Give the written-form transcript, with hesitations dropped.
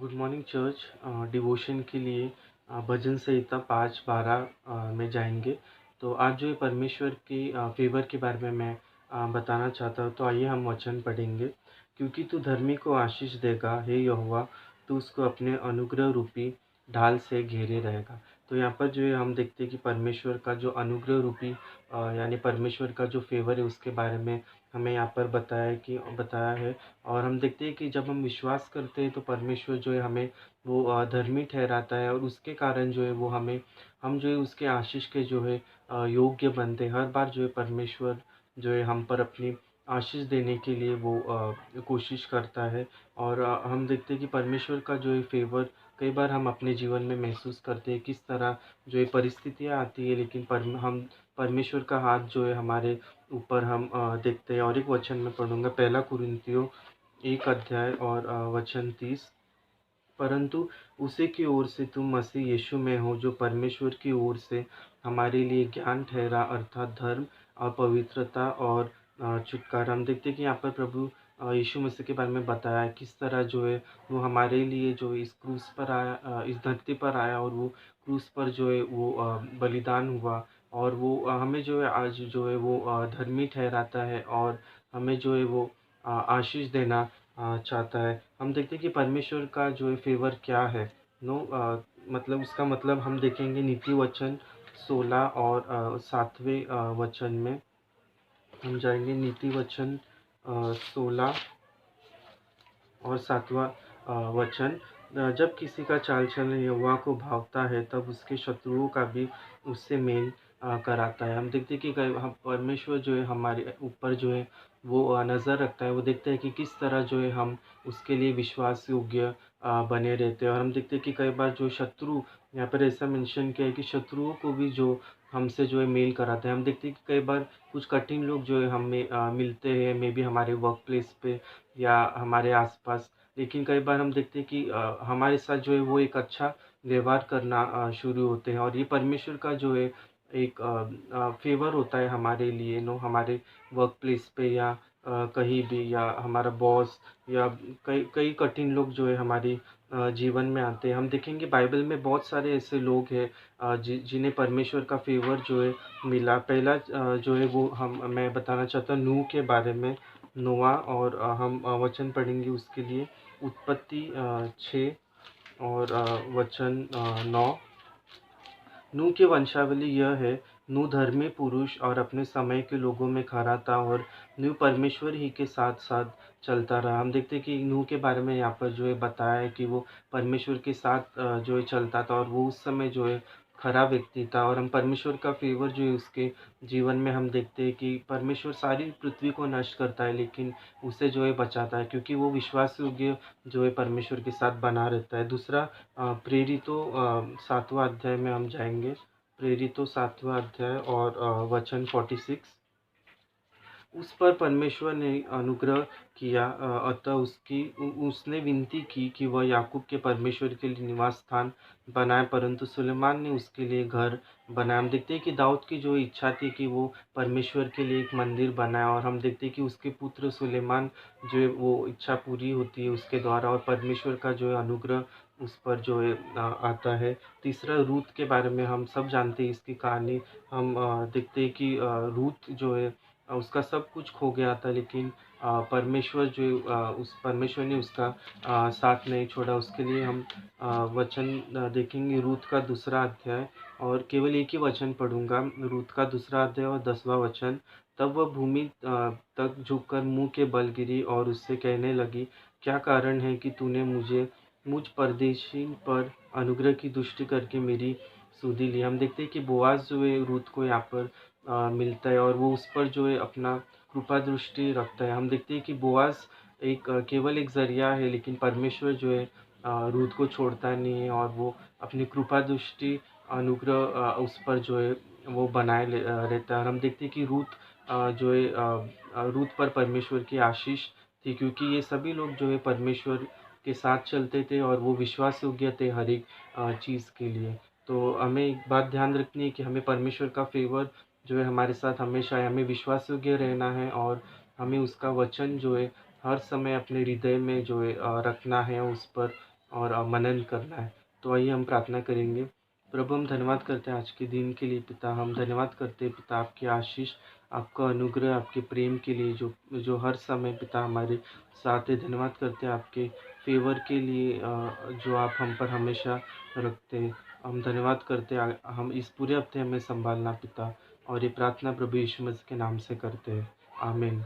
Good morning church. Devotion के लिए भजन संहिता 5:12 में जाएंगे। तो आज जो है परमेश्वर के फेवर के बारे में मैं बताना चाहता हूँ। तो आइए हम वचन पढ़ेंगे। क्योंकि तू धर्मी को आशीष देगा, हे यहोवा, तू उसको अपने अनुग्रह रूपी ढाल से घेरे रहेगा। तो यहाँ पर जो है हम देखते हैं कि परमेश्वर का जो अनुग्रह रूपी यानी परमेश्वर का जो फेवर है उसके बारे में हमें यहाँ पर बताया है। और हम देखते हैं कि जब हम विश्वास करते हैं तो परमेश्वर जो है हमें वो धर्मी ठहराता है, और उसके कारण जो है वो हम जो है उसके आशीष के जो है योग्य बनते हैं। हर बार जो है परमेश्वर जो है हम पर अपनी आशीष देने के लिए वो कोशिश करता है। और हम देखते हैं कि परमेश्वर का जो है फेवर कई बार हम अपने जीवन में महसूस करते हैं। किस तरह जो है परिस्थितियाँ आती है, लेकिन हम परमेश्वर का हाथ जो है हमारे ऊपर हम देखते हैं। और एक वचन में पढ़ूंगा, पहला कुरिन्थियों 1 अध्याय और वचन 30। परंतु उसी की ओर से तुम मसीह यीशु में हो, जो परमेश्वर की ओर से हमारे लिए ज्ञान ठहरा, अर्थात धर्म और पवित्रता और छुटकारा। हम देखते हैं कि यहाँ पर प्रभु यीशु मसीह के बारे में बताया है, किस तरह जो है वो हमारे लिए जो इस क्रूस पर आया, इस धरती पर आया, और वो क्रूस पर जो है वो बलिदान हुआ। और वो हमें जो है आज जो है वो धर्मी ठहराता है, और हमें जो है वो आशीष देना चाहता है। हम देखते हैं कि परमेश्वर का जो है फ़ेवर क्या है। मतलब उसका मतलब हम देखेंगे नीति वचन 16 और 7वें वचन में हम जाएँगे। नीति वचन 16 और 7वाँ वचन। जब किसी का चाल-चलन यहोवा को भावता है, तब उसके शत्रुओं का भी उससे मेल कराता है। हम देखते हैं कि कई हम परमेश्वर जो है हमारे ऊपर जो है वो नज़र रखता है। वो देखता है कि किस तरह जो है हम उसके लिए विश्वास योग्य बने रहते हैं। और हम देखते हैं कि कई बार जो शत्रु, यहाँ पर ऐसा मेंशन किया है कि शत्रुओं को भी जो हमसे जो है मेल कराते हैं। हम देखते हैं कि कई बार कुछ कठिन लोग जो है हमें मिलते हैं, मे बी हमारे वर्क प्लेस पे या हमारे आसपास। लेकिन कई बार हम देखते हैं कि हमारे साथ जो है वो एक अच्छा व्यवहार करना शुरू होते हैं। और ये परमेश्वर का जो है एक फ़ेवर होता है हमारे लिए, हमारे वर्क प्लेस पे या कहीं भी, या हमारा बॉस, या कई कई कठिन लोग जो है हमारी जीवन में आते हैं। हम देखेंगे बाइबल में बहुत सारे ऐसे लोग हैं जिन्हें परमेश्वर का फ़ेवर जो है मिला। पहला जो है वो हम मैं बताना चाहता हूँ नूह के बारे में। नोआ, और हम वचन पढ़ेंगे उसके लिए। उत्पत्ति 6 और वचन 9। नूह की वंशावली यह है। नूह धर्मी पुरुष और अपने समय के लोगों में खरा था, और नूह परमेश्वर ही के साथ-साथ चलता रहा। हम देखते हैं कि नूह के बारे में यहाँ पर जो है बताया है कि वो परमेश्वर के साथ जो है चलता था, और वो उस समय जो है खरा व्यक्ति था। और हम परमेश्वर का फ़ेवर जो है उसके जीवन में हम देखते हैं कि परमेश्वर सारी पृथ्वी को नष्ट करता है, लेकिन उसे जो है बचाता है, क्योंकि वो विश्वास योग्य जो है परमेश्वर के साथ बना रहता है। दूसरा प्रेरितों 7वाँ अध्याय में हम जाएँगे। प्रेरितों 7वाँ अध्याय और वचन 46। उस पर परमेश्वर ने अनुग्रह किया, अतः उसने विनती की कि वह याकूब के परमेश्वर के लिए निवास स्थान बनाए, परंतु सुलेमान ने उसके लिए घर बनाया। हम देखते हैं कि दाऊद की जो इच्छा थी कि वो परमेश्वर के लिए एक मंदिर बनाए, और हम देखते हैं कि उसके पुत्र सुलेमान जो है वो इच्छा पूरी होती है उसके द्वारा, और परमेश्वर का जो है अनुग्रह उस पर जो है आता है। तीसरा, रूत के बारे में हम सब जानते हैं इसकी कहानी। हम देखते हैं कि रूत जो है उसका सब कुछ खो गया था, लेकिन परमेश्वर जो उस परमेश्वर ने उसका साथ नहीं छोड़ा। उसके लिए हम वचन देखेंगे। रूत का 2 अध्याय, और केवल एक ही वचन पढ़ूंगा। रूत का 2 अध्याय और 10वां वचन। तब वह भूमि तक झुककर मुंह के बल गिरी और उससे कहने लगी, क्या कारण है कि तूने मुझ परदेशी पर अनुग्रह की दृष्टि करके मेरी सुधि ली। हम देखते हैं कि बोआज जो है रूत को यहाँ पर मिलता है, और वो उस पर जो है अपना कृपा दृष्टि रखता है। हम देखते हैं कि बोआज केवल एक ज़रिया है, लेकिन परमेश्वर जो है रूत को छोड़ता नहीं है, और वो अपनी कृपा दृष्टि अनुग्रह उस पर जो है वो रहता है। और हम देखते हैं कि जो है रूत पर परमेश्वर की आशीष थी, क्योंकि ये सभी लोग जो है परमेश्वर के साथ चलते थे, और वो विश्वास योग्य थे हर एक चीज़ के लिए। तो हमें एक बात ध्यान रखनी है कि हमें परमेश्वर का फ़ेवर जो है हमारे साथ हमेशा है। हमें विश्वास योग्य रहना है, और हमें उसका वचन जो है हर समय अपने हृदय में जो है रखना है, उस पर और मनन करना है। तो आइए हम प्रार्थना करेंगे। प्रभु, हम धन्यवाद करते हैं आज के दिन के लिए पिता। हम धन्यवाद करते हैं पिता, आपकी आशीष, आपका अनुग्रह, आपके प्रेम के लिए जो जो हर समय पिता हमारे साथ है। धन्यवाद करते हैं आपके फ़ेवर के लिए जो आप हम पर हमेशा रखते हैं। हम धन्यवाद करते हैं हम इस पूरे हफ्ते हमें सँभालना पिता, और ये प्रार्थना प्रभु यीशु मसीह के नाम से करते हैं। आमीन।